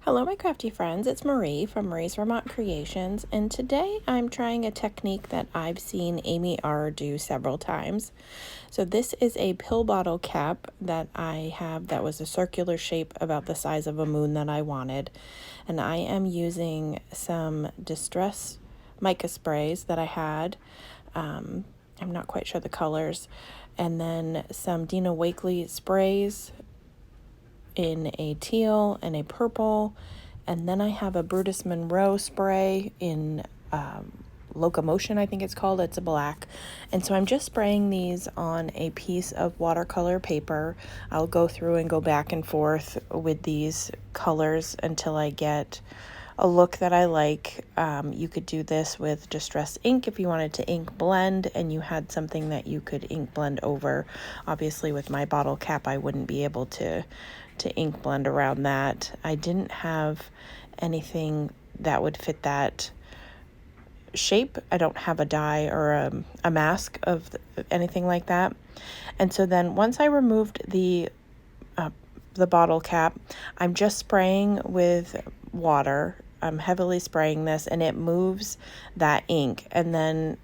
Hello my crafty friends, it's Marie from Marie's Vermont Creations, and today I'm trying a technique that I've seen AmyR do several times. So this is a pill bottle cap that I have that was a circular shape about the size of a moon that I wanted, and I am using some Distress mica sprays that I had. I'm not quite sure the colors, and then some Dina Wakley sprays in a teal and a purple, and then I have a Brutus Monroe spray in Locomotion, I think it's called. It's a black, and so I'm just spraying these on a piece of watercolor paper. I'll go through and go back and forth with these colors until I get a look that I like. You could do this with Distress ink if you wanted to ink blend and you had something that you could ink blend over. Obviously with my bottle cap I wouldn't be able to ink blend around that. I didn't have anything that would fit that shape. I don't have a die or a mask of anything like that. And so then once I removed the bottle cap, I'm just spraying with water. I'm heavily spraying this and it moves that ink. And then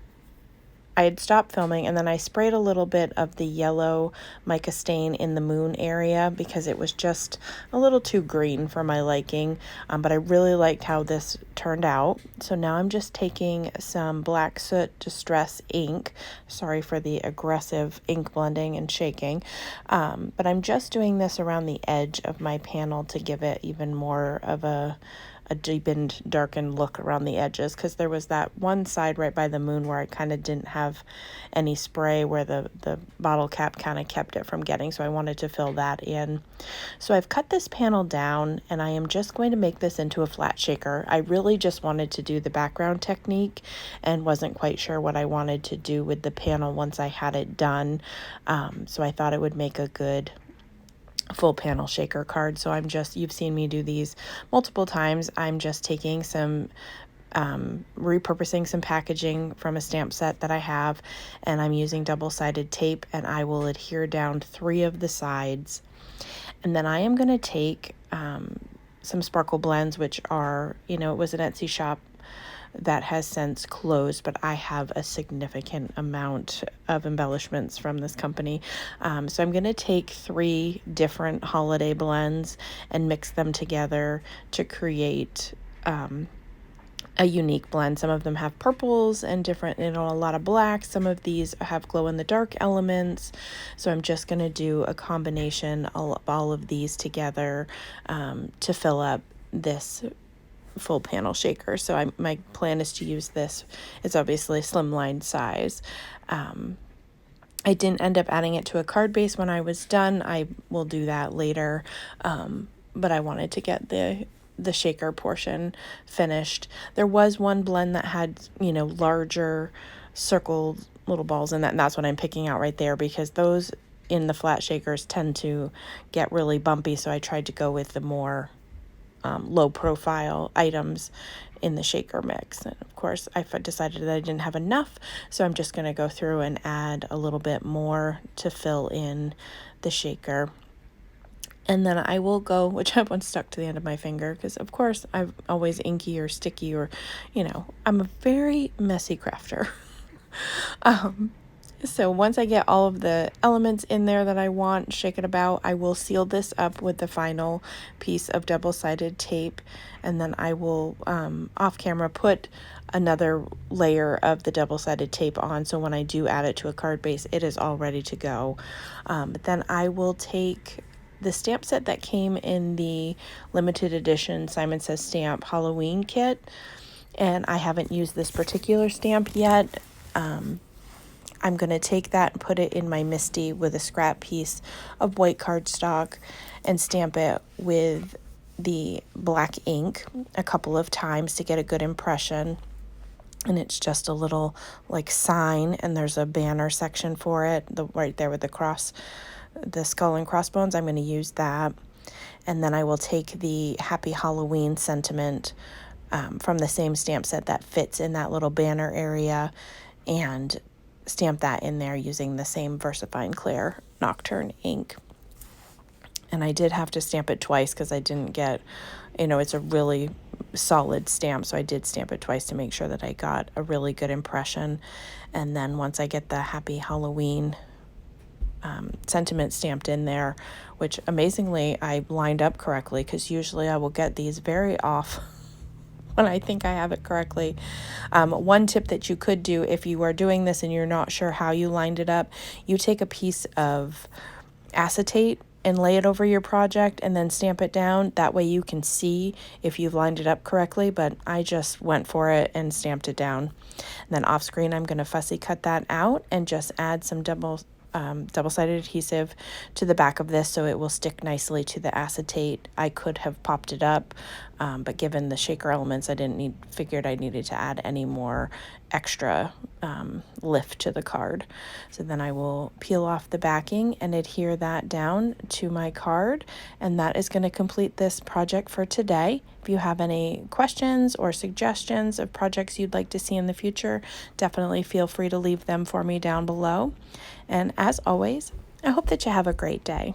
I had stopped filming and then I sprayed a little bit of the yellow mica stain in the moon area because it was just a little too green for my liking, but I really liked how this turned out. So now I'm just taking some Black Soot Distress ink. Sorry for the aggressive ink blending and shaking, but I'm just doing this around the edge of my panel to give it even more of a deepened, darkened look around the edges, because there was that one side right by the moon where I kind of didn't have any spray where the bottle cap kind of kept it from getting, so I wanted to fill that in. So I've cut this panel down and I am just going to make this into a flat shaker. I really just wanted to do the background technique and wasn't quite sure what I wanted to do with the panel once I had it done, so I thought it would make a good full panel shaker card. So you've seen me do these multiple times. I'm just taking some repurposing some packaging from a stamp set that I have, and I'm using double-sided tape, and I will adhere down 3 of the sides. And then I am going to take some sparkle blends, which are, it was an Etsy shop that has since closed, but I have a significant amount of embellishments from this company. So I'm going to take 3 different holiday blends and mix them together to create a unique blend. Some of them have purples and different, a lot of blacks. Some of these have glow-in-the-dark elements. So I'm just going to do a combination of all of these together to fill up this full panel shaker. So my plan is to use this. It's obviously a slimline size. I didn't end up adding it to a card base when I was done. I will do that later, but I wanted to get the shaker portion finished. There was one blend that had larger circled little balls in that, and that's what I'm picking out right there, because those in the flat shakers tend to get really bumpy, so I tried to go with the more low profile items in the shaker mix. And of course I decided that I didn't have enough, so I'm just going to go through and add a little bit more to fill in the shaker. And then I will go, whichever one stuck to the end of my finger, because of course I'm always inky or sticky, or I'm a very messy crafter. So once I get all of the elements in there that I want, shake it about, I will seal this up with the final piece of double-sided tape, and then I will, off camera, put another layer of the double-sided tape on, so when I do add it to a card base, it is all ready to go. But then I will take the stamp set that came in the limited edition Simon Says Stamp Halloween kit, and I haven't used this particular stamp yet. I'm going to take that and put it in my MISTI with a scrap piece of white cardstock and stamp it with the black ink a couple of times to get a good impression. And it's just a little like sign, and there's a banner section for it, right there with the skull and crossbones. I'm going to use that. And then I will take the Happy Halloween sentiment from the same stamp set that fits in that little banner area and stamp that in there using the same VersaFine Clear Nocturne ink. And I did have to stamp it twice because I didn't get, it's a really solid stamp, so I did stamp it twice to make sure that I got a really good impression. And then once I get the Happy Halloween sentiment stamped in there, which amazingly I lined up correctly, because usually I will get these very off when I think I have it correctly. One tip that you could do if you are doing this and you're not sure how you lined it up, you take a piece of acetate and lay it over your project and then stamp it down. That way you can see if you've lined it up correctly, but I just went for it and stamped it down. And then off screen, I'm going to fussy cut that out and just add some double-sided adhesive to the back of this so it will stick nicely to the acetate. I could have popped it up, but given the shaker elements, figured I needed to add any more extra lift to the card. So then I will peel off the backing and adhere that down to my card, and that is going to complete this project for today. If you have any questions or suggestions of projects you'd like to see in the future, definitely feel free to leave them for me down below. And as always, I hope that you have a great day.